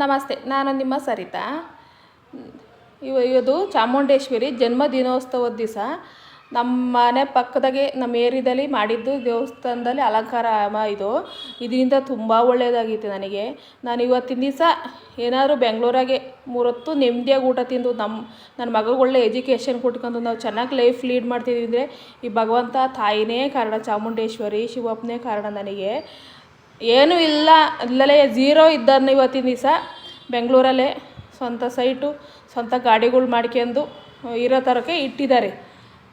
ನಮಸ್ತೆ, ನಾನು ನಿಮ್ಮ ಸರಿತಾ. ಇದು ಚಾಮುಂಡೇಶ್ವರಿ ಜನ್ಮ ದಿನೋತ್ಸವದ ದಿವಸ ನಮ್ಮ ಮನೆ ಪಕ್ಕದಾಗೆ ನಮ್ಮ ಏರಿಯಾದಲ್ಲಿ ಮಾಡಿದ್ದು ದೇವಸ್ಥಾನದಲ್ಲಿ ಅಲಂಕಾರ ಇದು ಇದರಿಂದ ತುಂಬ ಒಳ್ಳೆಯದಾಗಿತ್ತು ನನಗೆ. ನಾನು ಇವತ್ತಿನ ದಿವಸ ಏನಾದರೂ ಬೆಂಗಳೂರಾಗೆ 3 ಹೊತ್ತು ನೆಮ್ಮದಿಯಾಗಿ ಊಟ ತಿಂದು ನನ್ನ ಮಗಳಿಗೆ ಒಳ್ಳೆ ಎಜುಕೇಷನ್ ಕೊಟ್ಕೊಂಡು ನಾವು ಚೆನ್ನಾಗಿ ಲೈಫ್ ಲೀಡ್ ಮಾಡ್ತಿದ್ದೀವಿ ಅಂದರೆ ಈ ಭಗವಂತ ತಾಯಿನೇ ಕಾರಣ, ಚಾಮುಂಡೇಶ್ವರಿ ಶಿವಪ್ಪನೇ ಕಾರಣ. ನನಗೆ ಏನೂ ಇಲ್ಲ, ಇಲ್ಲಲೇ ಝೀರೋ ಇದ್ದನ್ನು ಇವತ್ತಿನ ದಿವಸ ಬೆಂಗಳೂರಲ್ಲೇ ಸ್ವಂತ ಸೈಟು, ಸ್ವಂತ ಗಾಡಿಗಳು ಮಾಡ್ಕೊಂಡು ಇರೋ ಥರಕ್ಕೆ ಇಟ್ಟಿದ್ದಾರೆ.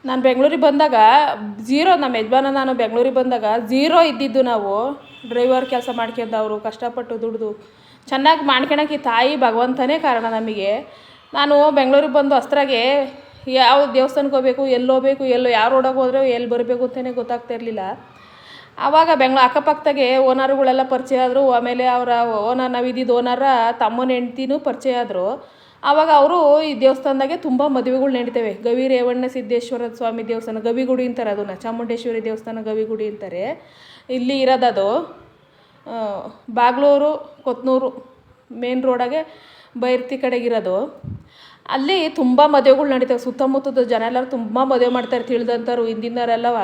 ನಾನು ಬೆಂಗಳೂರಿಗೆ ಬಂದಾಗ ಝೀರೋ, ನಮ್ಮ ಯಜಮಾನ ನಾನು ಬೆಂಗಳೂರಿಗೆ ಬಂದಾಗ ಝೀರೋ ಇದ್ದಿದ್ದು. ನಾವು ಡ್ರೈವರ್ ಕೆಲಸ ಮಾಡ್ಕೊಂಡು ಅವರು ಕಷ್ಟಪಟ್ಟು ದುಡಿದು ಚೆನ್ನಾಗಿ ಮಾಡ್ಕೊಳಕ್ಕೆ ಈ ತಾಯಿ ಭಗವಂತನೇ ಕಾರಣ ನಮಗೆ. ನಾನು ಬೆಂಗಳೂರಿಗೆ ಬಂದು ಅಷ್ಟರಾಗೆ ಯಾವ ದೇವಸ್ಥಾನಕ್ಕೆ ಹೋಗ್ಬೇಕು, ಎಲ್ಲಿ ಹೋಗ್ಬೇಕು, ಯಾವ ರೋಡಾಗೆ ಹೋದರೆ ಎಲ್ಲಿ ಬರಬೇಕು ಅಂತಲೇ ಗೊತ್ತಾಗ್ತಾ ಇರಲಿಲ್ಲ. ಆವಾಗ ಅಕ್ಕಪಕ್ಕದಾಗೆ ಓನರ್ಗಳೆಲ್ಲ ಪರಿಚಯ ಆದರು. ಆಮೇಲೆ ಅವರ ಓನರ್, ನಾವು ಇದ್ದಿದ್ದು ಓನರ ತಮ್ಮನ ಹೆಂಡ್ತಿನೂ ಪರಿಚಯ ಆದರು. ಆವಾಗ ಅವರು ಈ ದೇವಸ್ಥಾನದಾಗೆ ತುಂಬ ಮದುವೆಗಳು ನಡೀತವೆ. ಗವಿ ರೇವಣ್ಣ ಸಿದ್ದೇಶ್ವರ ಸ್ವಾಮಿ ದೇವಸ್ಥಾನ, ಗವಿಗುಡಿ ಅಂತಾರೆ ಅದನ್ನು, ಚಾಮುಂಡೇಶ್ವರಿ ದೇವಸ್ಥಾನ ಗವಿಗುಡಿ ಅಂತಾರೆ. ಇಲ್ಲಿ ಇರೋದದು ಬಾಗ್ಲೂರು ಕೊತ್ನೂರು ಮೇನ್ ರೋಡಾಗೆ ಬೈರ್ತಿ ಕಡೆಗಿರೋದು. ಅಲ್ಲಿ ತುಂಬ ಮದುವೆಗಳು ನಡೀತವೆ. ಸುತ್ತಮುತ್ತದ ಜನ ಎಲ್ಲರೂ ತುಂಬ ಮದುವೆ ಮಾಡ್ತಾರೆ, ತಿಳಿದಂಥವ್ರು ಹಿಂದಿನವರೆಲ್ಲವ.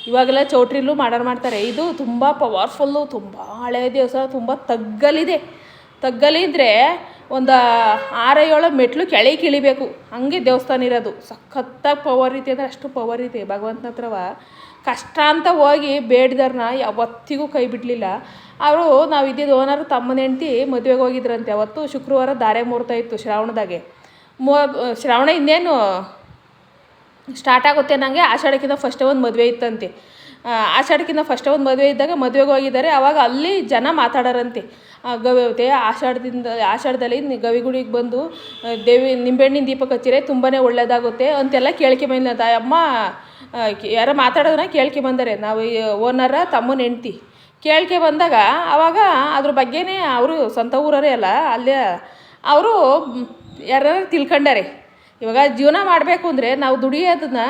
ಇವಾಗೆಲ್ಲ ಚೌಟ್ರಿಲೂ ಮಾಡ್ತಾರೆ. ಇದು ತುಂಬ ಪವರ್ಫುಲ್ಲು, ತುಂಬ ಹಳೆಯ ದೇವಸ್ಥಾನ, ತುಂಬ ತಗ್ಗಲಿದ್ರೆ ಒಂದು 6-7 ಮೆಟ್ಲು ಕೆಳಗೆ ಇಳಿಬೇಕು, ಹಂಗೆ ದೇವಸ್ಥಾನ ಇರೋದು. ಸಖತ್ತಾಗಿ ಪವರ್ ಐತೆ ಅಂದರೆ ಅಷ್ಟು ಪವರ್ ಐತೆ ಭಗವಂತನ ಹತ್ರವ. ಕಷ್ಟ ಅಂತ ಹೋಗಿ ಬೇಡ್ದವ್ರನ್ನ ಯಾವತ್ತಿಗೂ ಕೈ ಬಿಡಲಿಲ್ಲ ಅವರು. ನಾವು ಇದ್ದಿದ್ದು ಓನರು ತಮ್ಮನ ಹೆಂಡ್ತಿ ಮದುವೆಗೆ ಹೋಗಿದ್ರಂತೆ. ಅವತ್ತು ಶುಕ್ರವಾರ ಧಾರೆ ಮುಹೂರ್ತ ಇತ್ತು ಶ್ರಾವಣದಾಗೆ. ಶ್ರಾವಣ ಇನ್ನೇನು ಸ್ಟಾರ್ಟ್ ಆಗುತ್ತೆ ನನಗೆ. ಆಷಾಢಕ್ಕಿಂತ ಫಸ್ಟೇ ಒಂದು ಮದುವೆ ಇತ್ತಂತೆ. ಆಷಾಢಕ್ಕಿಂತ ಫಸ್ಟೇ ಒಂದು ಮದುವೆ ಇದ್ದಾಗ ಮದುವೆಗೆ ಹೋಗಿದ್ದಾರೆ. ಆವಾಗ ಅಲ್ಲಿ ಜನ ಮಾತಾಡೋರಂತೆ, ಆಷಾಢದಲ್ಲಿ ಗವಿಗುಡಿಗೆ ಬಂದು ನಿಂಬೆಹಣ್ಣಿನ ದೀಪ ಹಚ್ಚಿರೆ ತುಂಬಾ ಒಳ್ಳೆಯದಾಗುತ್ತೆ ಅಂತೆಲ್ಲ ಕೇಳ್ಕೊಂಬಂದ ಅಮ್ಮ. ಯಾರೋ ಮಾತಾಡೋದನ್ನ ಕೇಳ್ಕೊಂಬಂದರೆ ನಾವು ಓನರ ತಮ್ಮನ ಹೆಂಡ್ತಿ ಬಂದಾಗ ಆವಾಗ ಅದ್ರ ಬಗ್ಗೆನೇ ಅವರು ಸ್ವಂತ ಊರವರೇ ಅಲ್ಲ, ಅಲ್ಲೇ ಅವರು ಯಾರು ತಿಳ್ಕೊಂಡಾರೆ. ಇವಾಗ ಜೀವನ ಮಾಡಬೇಕು ಅಂದರೆ ನಾವು ದುಡಿಯೋದನ್ನ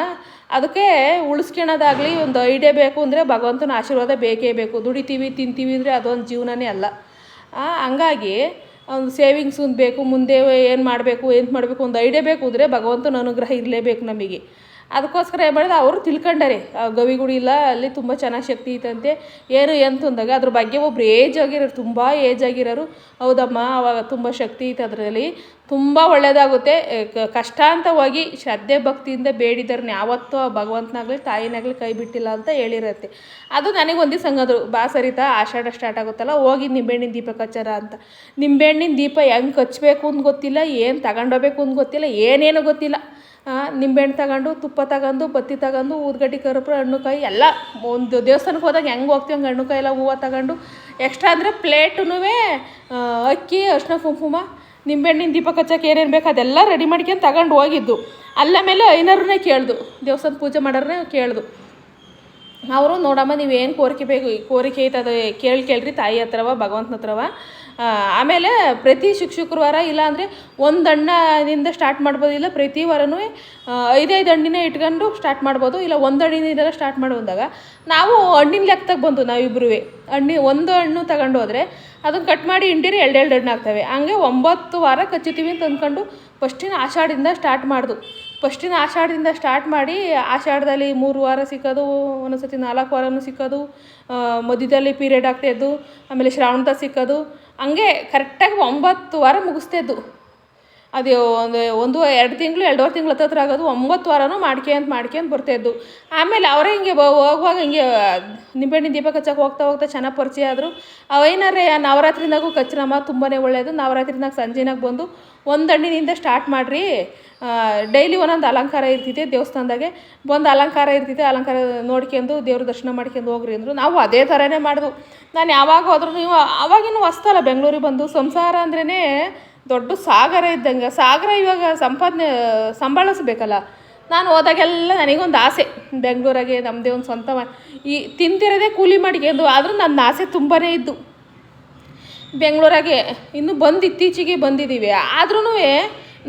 ಅದಕ್ಕೆ ಉಳಿಸ್ಕೊಳೋದಾಗಲಿ ಒಂದು ಐಡಿಯಾ ಬೇಕು ಅಂದರೆ ಭಗವಂತನ ಆಶೀರ್ವಾದ ಬೇಕೇ ಬೇಕು. ದುಡಿತೀವಿ ತಿಂತೀವಿ ಅಂದರೆ ಅದೊಂದು ಜೀವನನೇ ಅಲ್ಲ. ಹಂಗಾಗಿ ಒಂದು ಸೇವಿಂಗ್ಸ್ ಒಂದು ಬೇಕು, ಮುಂದೆ ಏನು ಮಾಡಬೇಕು ಒಂದು ಐಡಿಯಾ ಬೇಕು ಅಂದರೆ ಭಗವಂತನ ಅನುಗ್ರಹ ಇರಲೇಬೇಕು ನಮಗೆ. ಅದಕ್ಕೋಸ್ಕರ ಏನು ಮಾಡಿದ್ರೆ ಅವರು ತಿಳ್ಕೊಂಡಾರೆ ಗವಿಗುಡಿ ಇಲ್ಲ, ಅಲ್ಲಿ ತುಂಬ ಚೆನ್ನಾಗಿ ಶಕ್ತಿ ಐತಂತೆ. ಏನು ಅಂದಾಗ ಅದ್ರ ಬಗ್ಗೆ ಒಬ್ರು ಏಜ್ ಆಗಿರೋರು, ತುಂಬ ಏಜ್ ಆಗಿರೋರು, ಹೌದಮ್ಮ ಅವಾಗ ತುಂಬ ಶಕ್ತಿ ಐತೆ, ಅದರಲ್ಲಿ ತುಂಬ ಒಳ್ಳೆಯದಾಗುತ್ತೆ. ಕಷ್ಟ ಅಂತ ಹೋಗಿ ಶ್ರದ್ಧೆ ಭಕ್ತಿಯಿಂದ ಬೇಡಿದಾರನ್ನ ಯಾವತ್ತೂ ಭಗವಂತನಾಗಲಿ ತಾಯಿನಾಗಲಿ ಕೈ ಬಿಟ್ಟಿಲ್ಲ ಅಂತ ಹೇಳಿರತ್ತೆ. ಅದು ನನಗೆ ಒಂದು ದಿವಸ ಹಂಗಂದ್ರು, ಬಾ ಸರಿತಾ ಆಷಾಢ ಸ್ಟಾರ್ಟ್ ಆಗುತ್ತಲ್ಲ ಹೋಗಿ ನಿಂಬೆಹಣ್ಣಿನ ದೀಪ ಹಚ್ಚಾರ ಅಂತ. ನಿಂಬೆಹಣ್ಣಿನ ದೀಪ ಹೆಂಗೆ ಹಚ್ಬೇಕು ಅಂತ ಗೊತ್ತಿಲ್ಲ, ಏನು ತಗೊಂಡೋಗ್ಬೇಕು ಅಂತ ಗೊತ್ತಿಲ್ಲ, ಏನೇನು ಗೊತ್ತಿಲ್ಲ. ನಿಂಬೆಹಣ್ಣು ತಗೊಂಡು, ತುಪ್ಪ ತಗೊಂಡು, ಬತ್ತಿ ತಗೊಂಡು, ಊದ್ಗಡ್ಡಿ ಕರ್ಪೂರ ಹಣ್ಣು ಕಾಯಿ ಎಲ್ಲ, ಒಂದು ದೇವಸ್ಥಾನಕ್ಕೆ ಹೋದಾಗ ಹೆಂಗೆ ಹೋಗ್ತೀವಿ ಹಂಗೆ ಹಣ್ಣು ಕಾಯಿ ಎಲ್ಲ ಹೂವು ತಗೊಂಡು, ಎಕ್ಸ್ಟ್ರಾ ಅಂದರೆ ಪ್ಲೇಟೂ ಅಕ್ಕಿ, ಅರಿಶಿನ ಕುಂಕುಮ, ನಿಂಬೆಹಣ್ಣಿನ ದೀಪ ಹಚ್ಚಕ್ಕೆ ಏನೇನು ಬೇಕು ಅದೆಲ್ಲ ರೆಡಿ ಮಾಡ್ಕೊಂಡು ತಗೊಂಡು ಹೋಗಿದ್ದು. ಆಮೇಲೆ ಐನವ್ರನ್ನೇ ಕೇಳ್ದು, ದೇವಸ್ಥಾನ ಪೂಜೆ ಮಾಡೋರನ್ನೇ ಕೇಳ್ದು. ಅವರು ನೋಡಮ್ಮ ನೀವೇನು ಕೋರಿಕೆ ಐತದ ಕೇಳ್ರಿ ತಾಯಿ ಹತ್ರವ ಭಗವಂತನ ಹತ್ರವ. ಆಮೇಲೆ ಪ್ರತಿ ಶುಕ್ರವಾರ ಇಲ್ಲಾಂದರೆ ಒಂದು ಹಣ್ಣಿನಿಂದ ಸ್ಟಾರ್ಟ್ ಮಾಡ್ಬೋದು, ಇಲ್ಲ ಪ್ರತಿ ವಾರನೂ 5 ಹಣ್ಣಿನ ಇಟ್ಕೊಂಡು ಸ್ಟಾರ್ಟ್ ಮಾಡ್ಬೋದು, ಇಲ್ಲ ಒಂದು ಹಣ್ಣಿನಿಂದೆಲ್ಲ ಸ್ಟಾರ್ಟ್ ಬಂದಾಗ ನಾವು ಹಣ್ಣಿನ ಲೆಕ್ಕದಾಗ ಬಂದು ನಾವಿಬ್ಬರೂ ಒಂದು ಹಣ್ಣು ತಗೊಂಡು ಹೋದರೆ ಅದನ್ನು ಕಟ್ ಮಾಡಿ ಇಂಡಿರಿ 2 ಹಣ್ಣು ಆಗ್ತವೆ. ಹಂಗೆ 9 ವಾರ ಕಚ್ಚುತ್ತೀವಿ ಅಂತ ಅಂದ್ಕೊಂಡು ಫಸ್ಟಿನ ಆಷಾಢದಿಂದ ಸ್ಟಾರ್ಟ್ ಮಾಡಿ ಆಷಾಢದಲ್ಲಿ 3 ವಾರ ಸಿಕ್ಕೋದು, ಒಂದೊಂದ್ಸತಿ 4 ವಾರನೂ ಸಿಕ್ಕೋದು, ಮಧ್ಯದಲ್ಲಿ ಪೀರಿಯಡ್ ಆಗ್ತಾಯಿದ್ದು, ಆಮೇಲೆ ಶ್ರಾವಣದ ಸಿಕ್ಕೋದು, ಹಂಗೆ ಕರೆಕ್ಟಾಗಿ 9 ವಾರ ಮುಗಿಸ್ತಾಯಿದ್ದು. ಅದು 1-2 ತಿಂಗಳು 2.5 ತಿಂಗಳು ಹತ್ರ ಆಗೋದು. 9 ವಾರನೂ ಮಾಡ್ಕೊಂಡು ಬರ್ತಾಯಿದ್ದು. ಆಮೇಲೆ ಅವರೇ ಹಿಂಗೆ ಹೋಗುವಾಗ ಹಿಂಗೆ ನಿಂಬೆಹಣ್ಣಿನ ದೀಪ ಹಚ್ಚಕ್ಕೆ ಹೋಗ್ತಾ ಚೆನ್ನಾಗಿ ಪರಿಚಯ ಆದರು. ಅವೈನಾರೇ ನವರಾತ್ರಿನಾಗೂ ಕಚ್ಚಿನಮ್ಮ ತುಂಬಾ ಒಳ್ಳೆಯದು, ನವರಾತ್ರಿನಾಗ ಸಂಜೆನಾಗ ಬಂದು ಒಂದು ಹಣ್ಣಿನಿಂದ ಸ್ಟಾರ್ಟ್ ಮಾಡಿರಿ, ಡೈಲಿ ಒಂದೊಂದು ಅಲಂಕಾರ ಇರ್ತೈತೆ ದೇವಸ್ಥಾನದಾಗೆ, ಅಲಂಕಾರ ನೋಡ್ಕೊಂಡು ದೇವ್ರ ದರ್ಶನ ಮಾಡ್ಕೊಂಡು ಹೋಗ್ರಿ ಅಂದರು. ನಾವು ಅದೇ ಥರನೇ ಮಾಡಿದ್ವು. ನಾನು ಯಾವಾಗ ಹೋದ್ರೂ, ನೀವು ಆವಾಗಿನೂ ಹೊಸ್ತಲ್ಲ ಬೆಂಗಳೂರಿಗೆ ಬಂದು, ಸಂಸಾರ ಅಂದ್ರೇ ದೊಡ್ಡ ಸಾಗರ ಇದ್ದಂಗೆ. ಸಾಗರ ಇವಾಗ ಸಂಭಾಳಿಸ್ಬೇಕಲ್ಲ. ನಾನು ಹೋದಾಗೆಲ್ಲ ನನಗೊಂದು ಆಸೆ, ಬೆಂಗಳೂರಾಗೆ ನಮ್ಮದೇ ಒಂದು ಸ್ವಂತ ಈ ತಿಂತಿರೋದೇ ಕೂಲಿ ಮಾಡ್ಕೊಂಡು, ಆದರೂ ನನ್ನ ಆಸೆ ತುಂಬಾ ಇದ್ದು ಬೆಂಗಳೂರಾಗೆ. ಇನ್ನು ಇತ್ತೀಚೆಗೆ ಬಂದಿದ್ದೀವಿ, ಆದ್ರೂ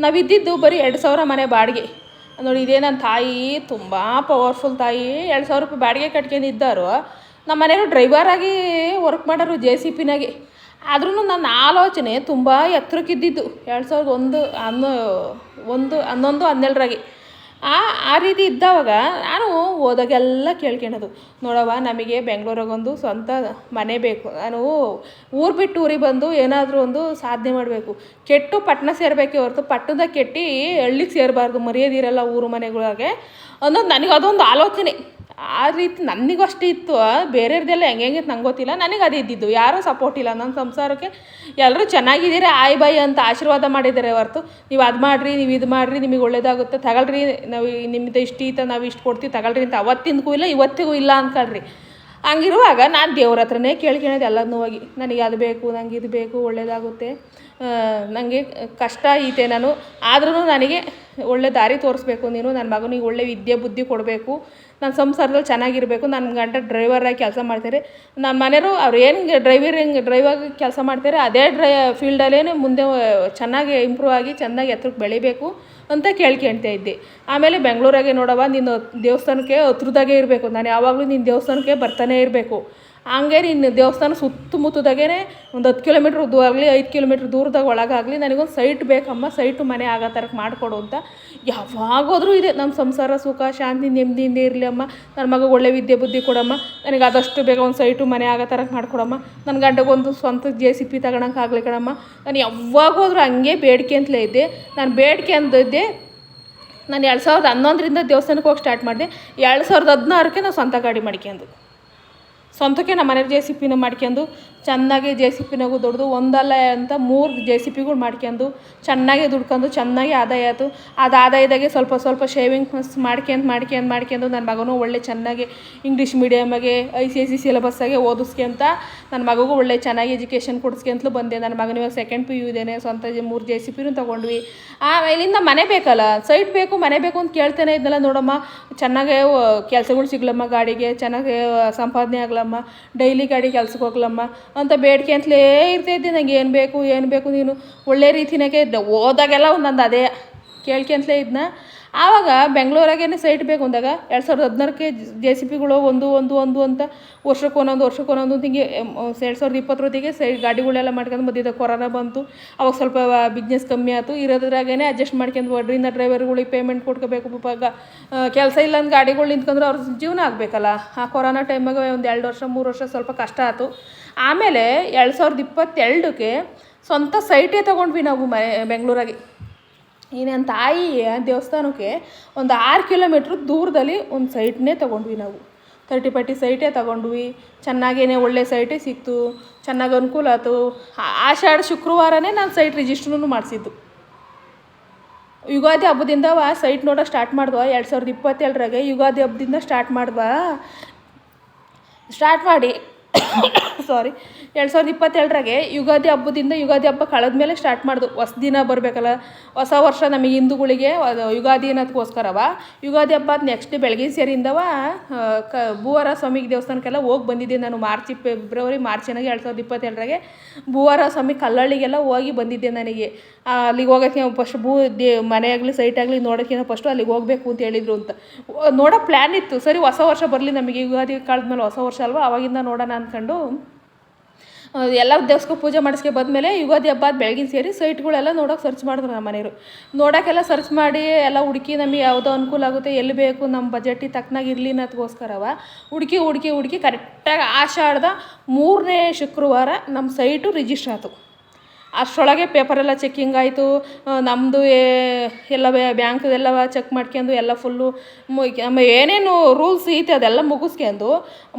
ನಾವಿದ್ದಿದ್ದು ಬರೀ 2,000 ಮನೆ ಬಾಡಿಗೆ. ನೋಡಿ, ಇದೇ ನನ್ನ ತಾಯಿ, ತುಂಬ ಪವರ್ಫುಲ್ ತಾಯಿ. 2,000 ರೂಪಾಯಿ ಬಾಡಿಗೆ ಕಟ್ಕೊಂಡಿದ್ದರು. ನಮ್ಮ ಮನೆಯವರು ಡ್ರೈವರಾಗಿ ವರ್ಕ್ ಮಾಡೋರು JCPನಾಗೆ. ಆದ್ರೂ ನನ್ನ ಆಲೋಚನೆ ತುಂಬ ಎತ್ತರಕ್ಕಿದ್ದಿದ್ದು 2011-12 ಆ ರೀತಿ ಇದ್ದವಾಗ ನಾನು ಹೋದಾಗೆಲ್ಲ ಕೇಳ್ಕೊಳೋದು, ನೋಡವ್ವ ನಮಗೆ ಬೆಂಗಳೂರಾಗೊಂದು ಸ್ವಂತ ಮನೆ ಬೇಕು, ನಾನು ಊರು ಬಿಟ್ಟು ಊರಿಗೆ ಬಂದು ಏನಾದರೂ ಒಂದು ಸಾಧನೆ ಮಾಡಬೇಕು, ಕೆಟ್ಟು ಪಟ್ಟಣ ಸೇರಬೇಕೇ ಹೊರತು ಪಟ್ಟಣದಾಗ ಕೆಟ್ಟು ಹಳ್ಳಿಗೆ ಸೇರಬಾರ್ದು, ಮರ್ಯಾದಿರಲ್ಲ ಊರು ಮನೆಗಳಿಗೆ ಅನ್ನೋದು ನನಗೆ ಅದೊಂದು ಆಲೋಚನೆ. ಆ ರೀತಿ ನನಗೂ ಅಷ್ಟೇ ಇತ್ತು. ಬೇರೆಯವ್ರದ್ದೆಲ್ಲ ಹೆಂಗೆ ನಂಗೆ ಗೊತ್ತಿಲ್ಲ, ನನಗೆ ಅದೇ ಇದ್ದಿದ್ದು. ಯಾರೂ ಸಪೋರ್ಟ್ ಇಲ್ಲ ನನ್ನ ಸಂಸಾರಕ್ಕೆ. ಎಲ್ಲರೂ ಚೆನ್ನಾಗಿದ್ದೀರಾ ಆಯ್ ಬಾಯ್ ಅಂತ ಆಶೀರ್ವಾದ ಮಾಡಿದ್ದಾರೆ ಹೊರತು ನೀವು ಅದು ಮಾಡಿರಿ, ನೀವು ಇದು ಮಾಡಿರಿ, ನಿಮಗೆ ಒಳ್ಳೇದಾಗುತ್ತೆ, ತಗೊಳ್ರಿ, ನಾವು ನಿಮ್ಮದು ಇಷ್ಟು ಈತ ನಾವು ಇಷ್ಟು ಕೊಡ್ತೀವಿ ತಗೊಳ್ರಿ ಅಂತ ಅವತ್ತಿಂದಕ್ಕೂ ಇಲ್ಲ ಇವತ್ತಿಗೂ ಇಲ್ಲ ಅಂದ್ಕೊಳ್ರಿ. ಹಂಗಿರುವಾಗ ನಾನು ದೇವ್ರ ಹತ್ರನೇ ಕೇಳ್ಕೊಳೋದು ಎಲ್ಲದನ್ನೂ ಹೋಗಿ, ನನಗೆ ಅದು ಬೇಕು, ನಂಗೆ ಇದು ಬೇಕು, ಒಳ್ಳೇದಾಗುತ್ತೆ, ನನಗೆ ಕಷ್ಟ ಐತೆ, ನಾನು ಆದ್ರೂ ನನಗೆ ಒಳ್ಳೆ ದಾರಿ ತೋರಿಸ್ಬೇಕು, ನೀನು ನನ್ನ ಮಗನಿಗೆ ಒಳ್ಳೆ ವಿದ್ಯೆ ಬುದ್ಧಿ ಕೊಡಬೇಕು, ನನ್ನ ಸಂಸಾರದಲ್ಲಿ ಚೆನ್ನಾಗಿರಬೇಕು. ನನ್ನ ಗಂಡ ಡ್ರೈವರಾಗಿ ಕೆಲಸ ಮಾಡ್ತಾರೆ, ನಮ್ಮ ಮನೆಯವರು ಅವ್ರು ಏನು ಡ್ರೈವಾಗಿ ಕೆಲಸ ಮಾಡ್ತಾರೆ ಅದೇ ಫೀಲ್ಡಲ್ಲೇ ಮುಂದೆ ಚೆನ್ನಾಗಿ ಇಂಪ್ರೂವ್ ಆಗಿ ಚೆನ್ನಾಗಿ ಎತ್ತರಕ್ಕೆ ಬೆಳಿಬೇಕು ಅಂತ ಕೇಳ್ಕೊಳ್ತಾ ಇದ್ದೆ. ಆಮೇಲೆ ಬೆಂಗಳೂರಾಗೆ ನೋಡವ್ವ ನೀನು ದೇವಸ್ಥಾನಕ್ಕೆ ಹತ್ರದಾಗೆ ಇರಬೇಕು, ನಾನು ಯಾವಾಗಲೂ ನಿನ್ನ ದೇವಸ್ಥಾನಕ್ಕೆ ಬರ್ತಾನೆ ಇರಬೇಕು, ಹಂಗೆ ನಿನ್ನ ದೇವಸ್ಥಾನ ಸುತ್ತಮುತ್ತದಾಗೇ ಒಂದು 10 ಕಿಲೋಮೀಟ್ರ್ ಆಗಲಿ 5 ಕಿಲೋಮೀಟ್ರ್ ದೂರದಾಗ ಒಳಗಾಗಲಿ ನನಗೊಂದು ಸೈಟ್ ಬೇಕಮ್ಮ, ಸೈಟು ಮನೆ ಆಗೋ ಥರಕ್ಕೆ ಮಾಡಿಕೊಡು ಅಂತ ಯಾವಾಗಾದರೂ ಇದೆ. ನಮ್ಮ ಸಂಸಾರ ಸುಖ ಶಾಂತಿ ನೆಮ್ಮದಿಯಿಂದ ಇರಲಿ ಅಮ್ಮ, ನನ್ನ ಮಗ ಒಳ್ಳೆ ವಿದ್ಯೆ ಬುದ್ಧಿ ಕೊಡಮ್ಮ, ನನಗೆ ಆದಷ್ಟು ಬೇಗ ಒಂದು ಸೈಟು ಮನೆ ಆಗೋ ಥರಕ್ಕೆ ಮಾಡಿಕೊಡಮ್ಮ, ನನ್ನ ಗಂಡಗೊಂದು ಸ್ವಂತ JCB ತಗೊಳಕ್ಕೆ ಆಗಲಿ ಕಣಮ್ಮ. ನಾನು ಯಾವಾಗ ಹೋದ್ರೂ ಹಂಗೆ ಬೇಡಿಕೆ ಅಂತಲೇ ಇದ್ದೆ. ನಾನು ಬೇಡಿಕೆ ಅಂದಿದ್ದೆ. ನಾನು 2011ರಿಂದ ದೇವಸ್ಥಾನಕ್ಕೆ ಹೋಗಿ ಸ್ಟಾರ್ಟ್ ಮಾಡಿದೆ. 2016ಕ್ಕೆ ನಾನು ಸ್ವಂತ ಗಾಡಿ ಮಾಡ್ಕೊಂಡು ಸ್ವಂತಕ್ಕೆ ನಮ್ಮ ಮನೆಯವ್ರು JCBನ ಮಾಡ್ಕೊಂಡು ಚೆನ್ನಾಗಿ JCBನಾಗೂ ದೊಡ್ಡದು ಒಂದಲ್ಲ ಅಂತ 3 JCBಗಳು ಮಾಡ್ಕೊಂಡು ಚೆನ್ನಾಗಿ ದುಡ್ಕೊಂಡು ಚೆನ್ನಾಗಿ ಆದಾಯ ಆಯಿತು. ಅದು ಆದಾಯದಾಗೆ ಸ್ವಲ್ಪ ಶೇವಿಂಗ್ಸ್ ಮಾಡ್ಕೊಂಡು ನನ್ನ ಮಗನೂ ಒಳ್ಳೆ ಚೆನ್ನಾಗಿ ಇಂಗ್ಲೀಷ್ ಮೀಡಿಯಮ್ಮಾಗೆ ICSE ಸಿಲೆಬಸ್ಸಾಗೆ ಓದಿಸ್ಕೊಂತ ನನ್ನ ಮಗುಗೂ ಒಳ್ಳೆ ಚೆನ್ನಾಗಿ ಎಜುಕೇಷನ್ ಕೊಡಿಸ್ಕೊಂತಲೂ ಬಂದೆ. ನನ್ನ ಮಗನ ಇವಾಗ 2nd PU ಇದ್ದೇನೆ, ಸ್ವಂತ 3 JCBನೂ ತೊಗೊಂಡ್ವಿ. ಇಲ್ಲಿಂದ ಮನೆ ಬೇಕಲ್ಲ, ಸೈಟ್ ಬೇಕು, ಮನೆ ಬೇಕು ಅಂತ ಕೇಳ್ತಾನೆ ಇದ್ನಲ್ಲ. ನೋಡಮ್ಮ ಚೆನ್ನಾಗೇ ಕೆಲಸಗಳು ಸಿಗ್ಲಮ್ಮ, ಗಾಡಿಗೆ ಚೆನ್ನಾಗಿ ಸಂಪಾದನೆ ಆಗ್ಲಮ್ಮ, ಡೈಲಿ ಗಾಡಿ ಕೆಲ್ಸಕ್ಕೆ ಹೋಗ್ಲಮ್ಮ ಅಂತ ಬೇಡಿಕೆ ಅಂತಲೇ ಇರ್ತಾಯಿದ್ದೆ. ನಂಗೆ ಏನು ಬೇಕು ನೀನು ಒಳ್ಳೆ ರೀತಿನಾಗೆ ಹೋದಾಗೆಲ್ಲ ಒಂದೊಂದು ಅದೇ ಕೇಳ್ಕೊಂತಲೇ ಇದ್ನ. ಆವಾಗ ಬೆಂಗಳೂರಾಗೇನೆ ಸೈಟ್ ಬೇಕು ಅಂದಾಗ 2016ಕ್ಕೆ JCBಗಳು ಒಂದು ಅಂತ ವರ್ಷಕ್ಕೊಂದೊಂದು ಹಿಂಗೆ 2020 ಸೈಟ್ ಗಾಡಿಗಳೆಲ್ಲ ಮಾಡ್ಕೊಂಡು ಮಧ್ಯದಾಗ ಕೊರೋನಾ ಬಂತು. ಅವಾಗ ಸ್ವಲ್ಪ ಬಿಸ್ನೆಸ್ ಕಮ್ಮಿ ಆಯಿತು. ಇರೋದ್ರಾಗೇ ಅಡ್ಜಸ್ಟ್ ಮಾಡ್ಕೊಂಡು ಒಡ್ರಿಂದ ಡ್ರೈವರ್ಗಳಿಗೆ ಪೇಮೆಂಟ್ ಕೊಡ್ಕೋಬೇಕು. ಕೆಲಸ ಇಲ್ಲ ಅಂದ್ ಗಾಡಿಗಳು ನಿಂತ್ಕೊಂಡ್ರೆ ಅವ್ರ ಜೀವನ ಆಗಬೇಕಲ್ಲ. ಆ ಕೊರೋನಾ ಟೈಮಾಗ ಒಂದು 2 ವರ್ಷ 3 ವರ್ಷ ಸ್ವಲ್ಪ ಕಷ್ಟ ಆಯಿತು. ಆಮೇಲೆ 2022ಕ್ಕೆ ಸ್ವಂತ ಸೈಟೇ ತೊಗೊಂಡ್ವಿ ನಾವು ಬೆಂಗಳೂರಾಗೆ. ನನ್ನ ತಾಯಿಯ ದೇವಸ್ಥಾನಕ್ಕೆ ಒಂದು 6 ಕಿಲೋಮೀಟ್ರ್ ದೂರದಲ್ಲಿ ಒಂದು ಸೈಟ್ನೇ ತೊಗೊಂಡ್ವಿ ನಾವು. 30-40 ಸೈಟೇ ತೊಗೊಂಡ್ವಿ. ಚೆನ್ನಾಗೇ ಒಳ್ಳೆ ಸೈಟೇ ಸಿಕ್ತು, ಚೆನ್ನಾಗಿ ಅನುಕೂಲ ಆಯ್ತು. ಆಷಾಢ ಶುಕ್ರವಾರನೇ ನಾನು ಸೈಟ್ ರಿಜಿಸ್ಟ್ರೂ ಮಾಡಿಸಿದ್ದು. ಯುಗಾದಿ ಹಬ್ಬದಿಂದ ಸೈಟ್ ನೋಡೋಕೆ ಸ್ಟಾರ್ಟ್ ಮಾಡಿದ್ವ 2022ರಾಗೆ. ಯುಗಾದಿ ಹಬ್ಬದಿಂದ ಸ್ಟಾರ್ಟ್ ಮಾಡಿ 2022ರಾಗೆ ಯುಗಾದಿ ಹಬ್ಬ ಕಳೆದ್ಮೇಲೆ ಸ್ಟಾರ್ಟ್ ಮಾಡಿದ್ವು. ಹೊಸ ದಿನ ಬರಬೇಕಲ್ಲ, ಹೊಸ ವರ್ಷ ನಮಗೆ ಹಿಂದೂಗಳಿಗೆ ಯುಗಾದಿ ಅನ್ನೋದಕ್ಕೋಸ್ಕರವ ಯುಗಾದಿ ಹಬ್ಬ ನೆಕ್ಸ್ಟ್ ಡೇ ಬೆಳಗಿನ ಸೇರಿಂದವ ಭೂವಾರ ಸ್ವಾಮಿ ದೇವಸ್ಥಾನಕ್ಕೆಲ್ಲ ಹೋಗಿ ಬಂದಿದ್ದೆ ನಾನು. ಫೆಬ್ರವರಿ ಮಾರ್ಚಿನಾಗೆ 2022ರಾಗೆ ಭೂವಾರ ಸ್ವಾಮಿ ಕಲ್ಲಳ್ಳಿಗೆಲ್ಲ ಹೋಗಿ ಬಂದಿದ್ದೆ. ನನಗೆ ಅಲ್ಲಿಗೆ ಹೋಗೋಕ್ಕೆ ಫಸ್ಟ್ ಮನೆ ಆಗಲಿ ಸೈಟ್ ಆಗಲಿ ನೋಡೋಕ್ಕಿಂತ ಫಸ್ಟು ಅಲ್ಲಿಗೆ ಹೋಗಬೇಕು ಅಂತ ಹೇಳಿದರು ಅಂತ ನೋಡೋ ಪ್ಲ್ಯಾನ್ ಇತ್ತು. ಸರಿ ಹೊಸ ವರ್ಷ ಬರಲಿ, ನಮಗೆ ಯುಗಾದಿ ಕಳೆದ್ಮೇಲೆ ಹೊಸ ವರ್ಷ ಅಲ್ವಾ, ಅವಾಗಿಂದ ನೋಡೋಣ ಅಂದ್ಕೊಂಡು ಎಲ್ಲ ದೇವಸ್ಥಾನ ಪೂಜೆ ಮಾಡಿಸ್ಕೆ ಬಂದಮೇಲೆ ಯುಗಾದಿ ಹಬ್ಬ ಬೆಳಗಿನ ಸೇರಿ ಸೈಟ್ಗಳೆಲ್ಲ ನೋಡೋಕೆ ಸರ್ಚ್ ಮಾಡಿದ್ರು ನಮ್ಮ ಮನೆಯವರು. ನೋಡೋಕ್ಕೆಲ್ಲ ಸರ್ಚ್ ಮಾಡಿ ಎಲ್ಲ ಹುಡುಕಿ ನಮಗೆ ಯಾವುದೋ ಅನುಕೂಲ ಆಗುತ್ತೆ, ಎಲ್ಲಿ ಬೇಕು ನಮ್ಮ ಬಜೆಟಿಗೆ ತಕ್ಕನಾಗಿ ಇರಲಿ ಅನ್ನೋದಕ್ಕೋಸ್ಕರವ ಹುಡುಕಿ ಕರೆಕ್ಟಾಗಿ ಆಷಾಢದ 3ನೇ ಶುಕ್ರವಾರ ನಮ್ಮ ಸೈಟು ರಿಜಿಸ್ಟ್ರ್ ಆಯಿತು. ಅಷ್ಟರೊಳಗೆ ಪೇಪರೆಲ್ಲ ಚೆಕ್ಕಿಂಗ್ ಆಯಿತು. ನಮ್ಮದು ಎಲ್ಲ ಬ್ಯಾಂಕ್ದೆಲ್ಲ ಚೆಕ್ ಮಾಡ್ಕೊಂಡು ಎಲ್ಲ ಫುಲ್ಲು ನಮ್ಮ ಏನೇನು ರೂಲ್ಸ್ ಐತೆ ಅದೆಲ್ಲ ಮುಗಿಸ್ಕೊಂಡು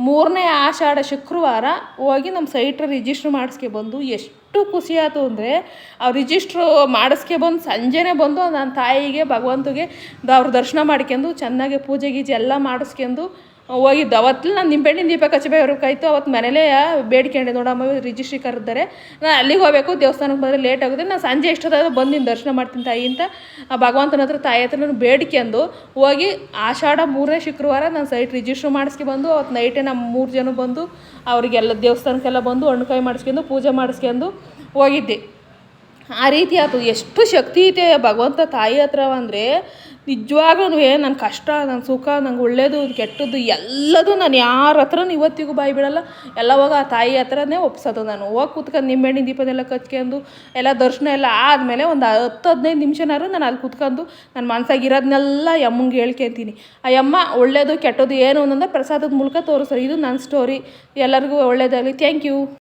3ನೇ ಆಷಾಢ ಶುಕ್ರವಾರ ಹೋಗಿ ನಮ್ಮ ಸೈಟ್ ರಿಜಿಸ್ಟ್ರ್ ಮಾಡಿಸ್ಕೆ ಬಂದು ಎಷ್ಟು ಖುಷಿ ಆಯಿತು ಅಂದರೆ, ಆ ರಿಜಿಸ್ಟ್ರು ಮಾಡಿಸ್ಕೆ ಬಂದು ಸಂಜೆನೇ ಬಂದು ನನ್ನ ತಾಯಿಗೆ ಭಗವಂತಗೆ ಅವ್ರ ದರ್ಶನ ಮಾಡ್ಕೊಂಡು ಚೆನ್ನಾಗಿ ಪೂಜೆ ಗೀಜೆ ಎಲ್ಲ ಮಾಡಿಸ್ಕೊಂಡು ಹೋಗಿದ್ದು. ಅವತ್ತು ನಾನು ನಿಂಬೆಹಣ್ಣಿನ ದೀಪ ಹಚ್ಚಬೇಕಾಯ್ತು. ಅವತ್ತು ಮನೇಲೇ ಬೇಡ್ಕೊಂಡೆ, ನೋಡಮ್ಮ ರಿಜಿಸ್ಟ್ರಿ ಕರೆದಿದ್ದಾರೆ, ನಾನು ಅಲ್ಲಿಗೆ ಹೋಗಬೇಕು, ದೇವಸ್ಥಾನಕ್ಕೆ ಬಂದರೆ ಲೇಟ್ ಆಗುತ್ತೆ, ನಾನು ಸಂಜೆ ಎಷ್ಟೊತ್ತಾದರೂ ಬಂದು ನಿನ್ನ ದರ್ಶನ ಮಾಡ್ತೀನಿ ತಾಯಿ ಅಂತ ಆ ಭಗವಂತನ ಹತ್ರ ತಾಯಿ ಹತ್ರ ನಾನು ಬೇಡ್ಕೊಂಡು ಹೋಗಿ ಆಷಾಢ 3ನೇ ಶುಕ್ರವಾರ ನಾನು ಸೈಟ್ ರಿಜಿಸ್ಟ್ರ್ ಮಾಡಿಸ್ಕೆ ಬಂದು ಅವತ್ತು ನೈಟೇ ನಮ್ಮ 3 ಜನ ಬಂದು ಅವರಿಗೆಲ್ಲ ದೇವಸ್ಥಾನಕ್ಕೆಲ್ಲ ಬಂದು ಹಣ್ಣುಕಾಯಿ ಮಾಡಿಸ್ಕೊಂಡು ಪೂಜೆ ಮಾಡಿಸ್ಕೊಂಡು ಹೋಗಿದ್ದೆ. ಆ ರೀತಿ ಆಯ್ತು. ಎಷ್ಟು ಶಕ್ತಿ ಐತೆ ಭಗವಂತ ತಾಯಿ ಹತ್ರ ಅಂದರೆ ನಿಜವಾಗ್ಲೂ ನನ್ನ ಕಷ್ಟ ನನ್ನ ಸುಖ ನಂಗೆ ಒಳ್ಳೇದು ಕೆಟ್ಟದ್ದು ಎಲ್ಲದೂ ನಾನು ಯಾರ ಹತ್ರನೂ ಇವತ್ತಿಗೂ ಬಾಯಿ ಬಿಡಲ್ಲ. ಎಲ್ಲ ಹೋಗಿ ಆ ತಾಯಿ ಹತ್ರನೇ ಒಪ್ಸೋದು. ನಾನು ಹೋಗಿ ಕೂತ್ಕೊಂಡು ನಿಂಬೆಹಣ್ಣಿನ ದೀಪದೆಲ್ಲ ಕಚ್ಕೊಂಡು ಎಲ್ಲ ದರ್ಶನ ಎಲ್ಲ ಆದಮೇಲೆ ಒಂದು 10-15 ನಿಮಿಷನಾದ್ರು ನಾನು ಅಲ್ಲಿ ಕೂತ್ಕೊಂಡು ನನ್ನ ಮನಸ್ಸಾಗಿರೋದನ್ನೆಲ್ಲ ಅಮ್ಮಂಗೆ ಹೇಳ್ಕೊತೀನಿ. ಆ ಅಮ್ಮ ಒಳ್ಳೇದು ಕೆಟ್ಟದ್ದು ಏನು ಅನ್ನೋದನ್ನ ಪ್ರಸಾದದ ಮೂಲಕ ತೋರಿಸ್ತಾರೆ. ಇದು ನನ್ನ ಸ್ಟೋರಿ. ಎಲ್ಲರಿಗೂ ಒಳ್ಳೇದಾಗಲಿ. Thank you.